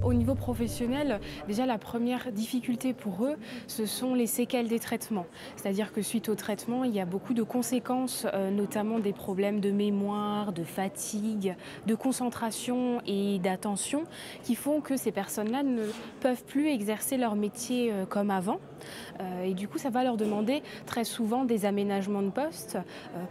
Au niveau professionnel, déjà la première difficulté pour eux, ce sont les séquelles des traitements. C'est-à-dire que suite au traitement, il y a beaucoup de conséquences, notamment des problèmes de mémoire, de fatigue, de concentration et d'attention, qui font que ces personnes-là ne peuvent plus exercer leur métier comme avant. Et du coup, ça va leur demander très souvent des aménagements de poste,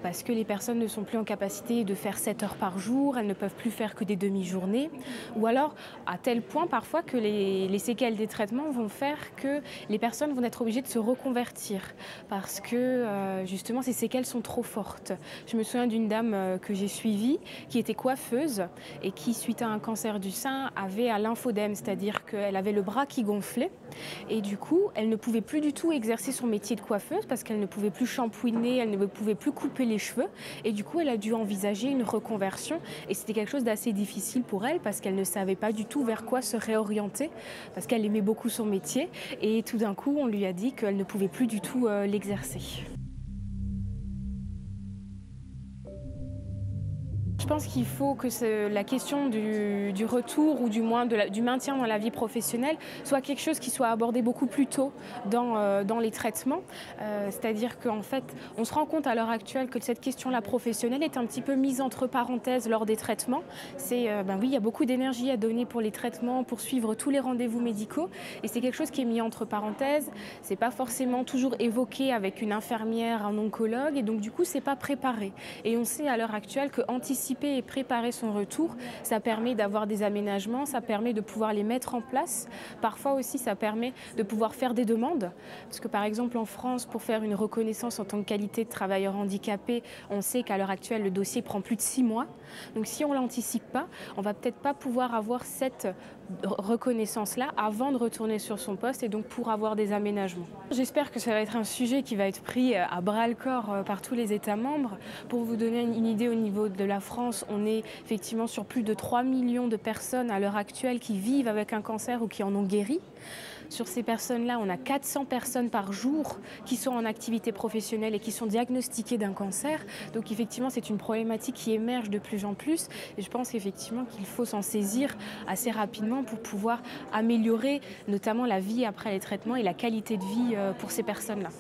parce que les personnes ne sont plus en capacité de faire 7 heures par jour, elles ne peuvent plus faire que des demi-journées, ou alors à tel point parfois que les séquelles des traitements vont faire que les personnes vont être obligées de se reconvertir parce que justement ces séquelles sont trop fortes. Je me souviens d'une dame que j'ai suivie qui était coiffeuse et qui, suite à un cancer du sein, avait un lymphodème, c'est-à-dire qu'elle avait le bras qui gonflait et du coup elle ne pouvait plus du tout exercer son métier de coiffeuse parce qu'elle ne pouvait plus shampouiner, elle ne pouvait plus couper les cheveux et du coup elle a dû envisager une reconversion et c'était quelque chose d'assez difficile pour elle parce qu'elle ne savait pas du tout vers quoi se réorienter parce qu'elle aimait beaucoup son métier et tout d'un coup on lui a dit qu'elle ne pouvait plus du tout l'exercer. Je pense qu'il faut que la question du retour ou du moins du maintien dans la vie professionnelle soit quelque chose qui soit abordé beaucoup plus tôt dans les traitements. C'est-à-dire qu'en fait, on se rend compte à l'heure actuelle que cette question-là professionnelle est un petit peu mise entre parenthèses lors des traitements. Oui, il y a beaucoup d'énergie à donner pour les traitements, pour suivre tous les rendez-vous médicaux et c'est quelque chose qui est mis entre parenthèses. C'est pas forcément toujours évoqué avec une infirmière, un oncologue et donc du coup, c'est pas préparé. Et on sait à l'heure actuelle que anticiper et préparer son retour, ça permet d'avoir des aménagements, ça permet de pouvoir les mettre en place. Parfois aussi, ça permet de pouvoir faire des demandes. Parce que par exemple, en France, pour faire une reconnaissance en tant que qualité de travailleur handicapé, on sait qu'à l'heure actuelle, le dossier prend plus de 6 mois. Donc si on ne l'anticipe pas, on ne va peut-être pas pouvoir avoir cette reconnaissance-là avant de retourner sur son poste et donc pour avoir des aménagements. J'espère que ça va être un sujet qui va être pris à bras-le-corps par tous les États membres. Pour vous donner une idée au niveau de la France, on est effectivement sur plus de 3 millions de personnes à l'heure actuelle qui vivent avec un cancer ou qui en ont guéri. Sur ces personnes-là, on a 400 personnes par jour qui sont en activité professionnelle et qui sont diagnostiquées d'un cancer. Donc effectivement, c'est une problématique qui émerge de plus en plus. Et je pense qu'effectivement qu'il faut s'en saisir assez rapidement pour pouvoir améliorer notamment la vie après les traitements et la qualité de vie pour ces personnes-là.